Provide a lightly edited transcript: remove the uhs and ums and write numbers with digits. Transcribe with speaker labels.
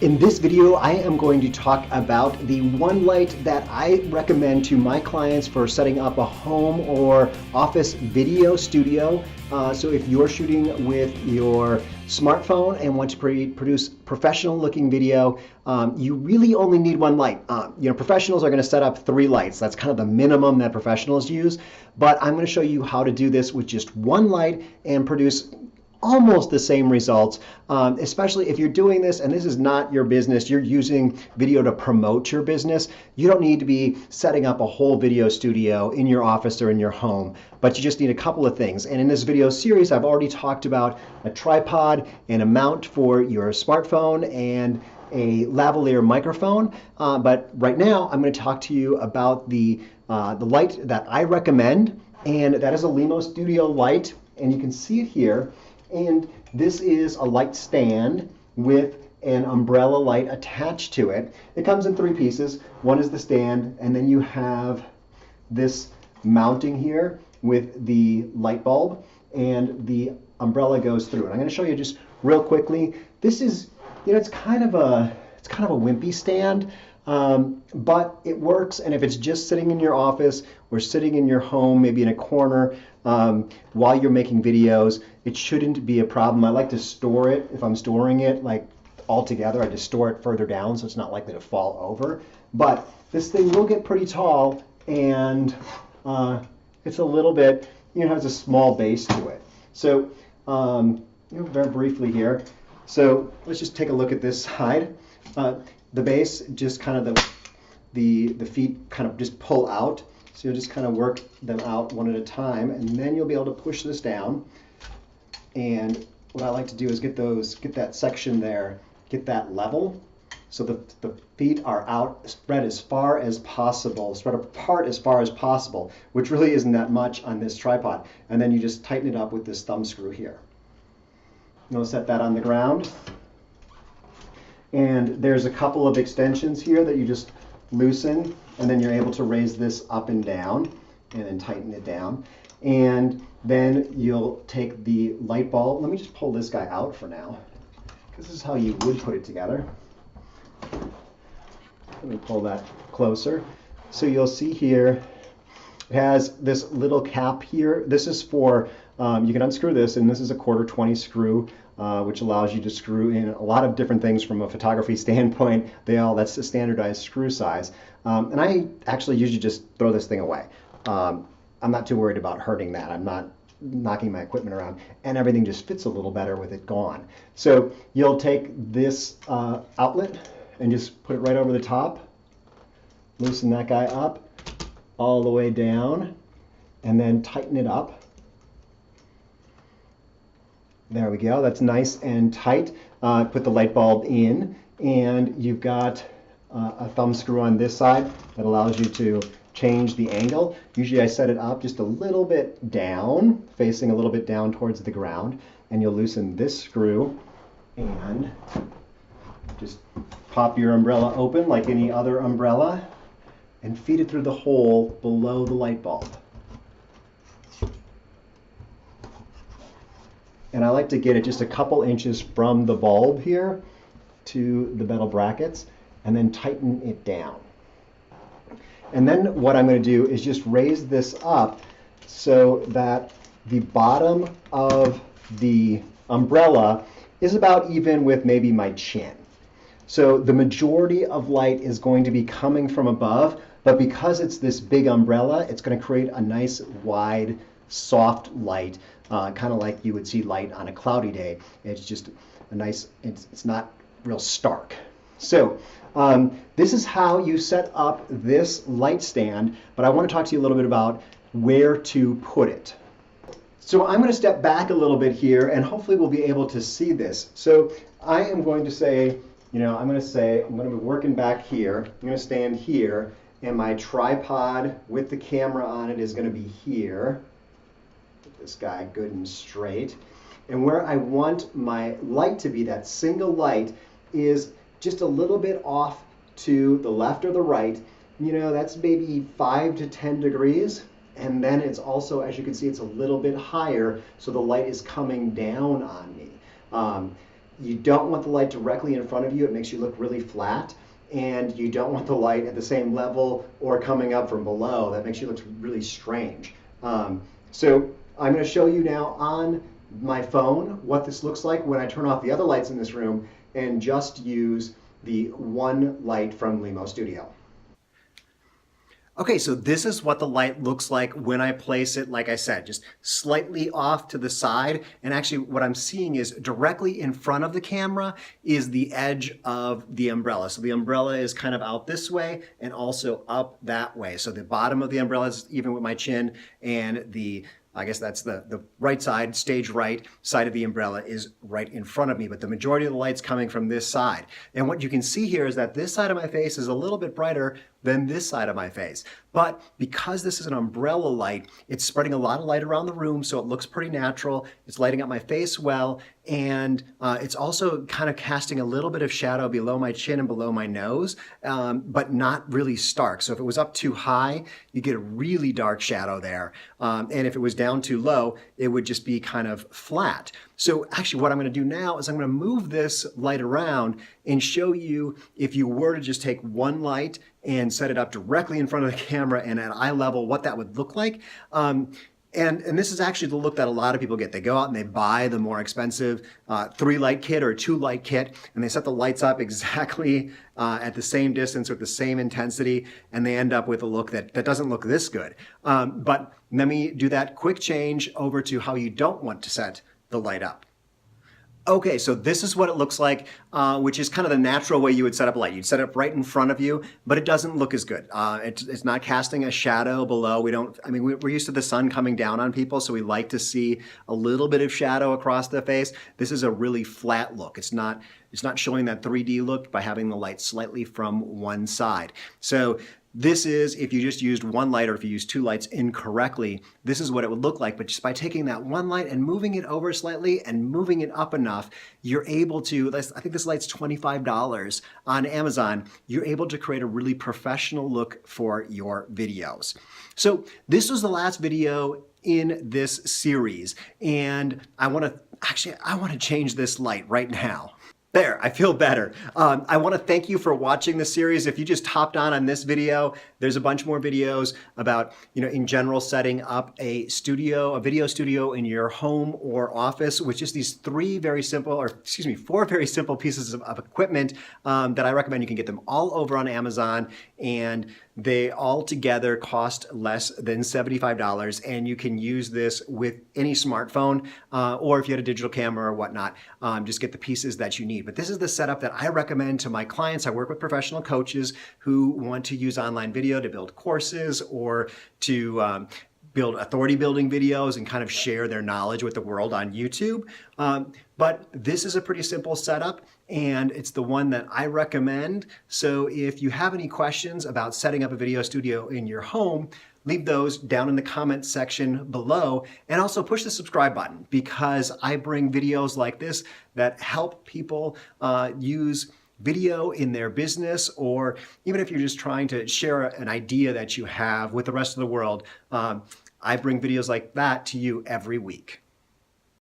Speaker 1: In this video, I am going to talk about the one light that I recommend to my clients for setting up a home or office video studio. So if you're shooting with your smartphone and want to produce professional looking video, you really only need one light. Professionals are going to set up 3 lights. That's kind of the minimum that professionals use. But I'm going to show you how to do this with just one light and produce almost the same results, especially if you're doing this and this is not your business, you're using video to promote your business. You don't need to be setting up a whole video studio in your office or in your home, but you just need a couple of things. And in this video series, I've already talked about a tripod and a mount for your smartphone and a lavalier microphone. But right now, I'm going to talk to you about the light that I recommend, and that is a Limo Studio light, and you can see it here. And this is a light stand with an umbrella light attached to it. It comes in 3 pieces. One is the stand, and then you have this mounting here with the light bulb, and the umbrella goes through. And I'm going to show you just real quickly. This is, it's kind of a wimpy stand, but it works. And if it's just sitting in your office or sitting in your home, maybe in a corner, while you're making videos, it shouldn't be a problem. I like to store it. If I'm storing it like all together, I just store it further down so it's not likely to fall over. But this thing will get pretty tall, and it's a little bit, has a small base to it. So very briefly here. So let's just take a look at this side. The base, just kind of the feet kind of just pull out. So you'll just kind of work them out one at a time, and then you'll be able to push this down. And what I like to do is get that section there, get that level, so the feet are out, spread as far as possible, spread apart as far as possible, which really isn't that much on this tripod. And then you just tighten it up with this thumb screw here. You'll set that on the ground. And there's a couple of extensions here that you just loosen, and then you're able to raise this up and down and then tighten it down. And then you'll take the light bulb. Let me just pull this guy out for now, because this is how you would put it together. Let me pull that closer. So you'll see here, it has this little cap here. This is for, you can unscrew this, and this is a 1/4-20 screw, which allows you to screw in a lot of different things from a photography standpoint. That's the standardized screw size. And I actually usually just throw this thing away. I'm not too worried about hurting that. I'm not knocking my equipment around, and everything just fits a little better with it gone. So you'll take this outlet and just put it right over the top, loosen that guy up all the way down, and then tighten it up. There we go. That's nice and tight. Put the light bulb in, and you've got a thumb screw on this side that allows you to change the angle. Usually I set it up just a little bit down, facing a little bit down towards the ground, and you'll loosen this screw and just pop your umbrella open like any other umbrella and feed it through the hole below the light bulb. And I like to get it just a couple inches from the bulb here to the metal brackets, and then tighten it down. And then what I'm going to do is just raise this up so that the bottom of the umbrella is about even with maybe my chin. So the majority of light is going to be coming from above, but because it's this big umbrella, it's going to create a nice wide soft light, kind of like you would see light on a cloudy day. It's just a nice, it's not real stark. So this is how you set up this light stand, but I want to talk to you a little bit about where to put it. So I'm going to step back a little bit here, and hopefully we'll be able to see this. So I am going to say, I'm going to be working back here. I'm going to stand here, and my tripod with the camera on it is going to be here. Get this guy good and straight. And where I want my light to be, that single light, is just a little bit off to the left or the right. That's maybe 5 to 10 degrees. And then it's also, as you can see, it's a little bit higher, so the light is coming down on me. You don't want the light directly in front of you. It makes you look really flat. And you don't want the light at the same level or coming up from below. That makes you look really strange. So I'm going to show you now on my phone what this looks like when I turn off the other lights in this room and just use the one light from Limo Studio. Okay, so this is what the light looks like when I place it, like I said, just slightly off to the side. And actually what I'm seeing is directly in front of the camera is the edge of the umbrella. So the umbrella is kind of out this way and also up that way. So the bottom of the umbrella is even with my chin, and I guess that's the right side, stage right side of the umbrella is right in front of me, but the majority of the light's coming from this side. And what you can see here is that this side of my face is a little bit brighter than this side of my face. But because this is an umbrella light, it's spreading a lot of light around the room, so it looks pretty natural. It's lighting up my face well, and it's also kind of casting a little bit of shadow below my chin and below my nose, but not really stark. So if it was up too high, you get a really dark shadow there. And if it was down too low, it would just be kind of flat. So actually what I'm going to do now is I'm going to move this light around and show you if you were to just take one light and set it up directly in front of the camera and at eye level, what that would look like. And this is actually the look that a lot of people get. They go out and they buy the more expensive 3-light kit or 2-light kit, and they set the lights up exactly at the same distance with the same intensity, and they end up with a look that doesn't look this good. But let me do that quick change over to how you don't want to set the light up. Okay, so this is what it looks like, which is kind of the natural way you would set up a light. You'd set it up right in front of you, but it doesn't look as good. It's not casting a shadow below. We're used to the sun coming down on people, so we like to see a little bit of shadow across the face. This is a really flat look. It's not showing that 3D look by having the light slightly from one side. So this is, if you just used one light or if you used 2 lights incorrectly, this is what it would look like. But just by taking that one light and moving it over slightly and moving it up enough, you're able to, I think this light's $25 on Amazon, you're able to create a really professional look for your videos. So this was the last video in this series, and I want to change this light right now. There, I feel better. I want to thank you for watching this series. If you just hopped on this video, there's a bunch more videos about, in general, setting up a video studio in your home or office, with just these 4 very simple pieces of equipment that I recommend. You can get them all over on Amazon, and they all together cost less than $75, and you can use this with any smartphone, or if you had a digital camera or whatnot, just get the pieces that you need. But this is the setup that I recommend to my clients. I work with professional coaches who want to use online video to build courses or to build authority building videos and kind of share their knowledge with the world on YouTube. But this is a pretty simple setup, and it's the one that I recommend. So if you have any questions about setting up a video studio in your home, leave those down in the comments section below, and also push the subscribe button, because I bring videos like this that help people use video in their business, or even if you're just trying to share an idea that you have with the rest of the world. I bring videos like that to you every week.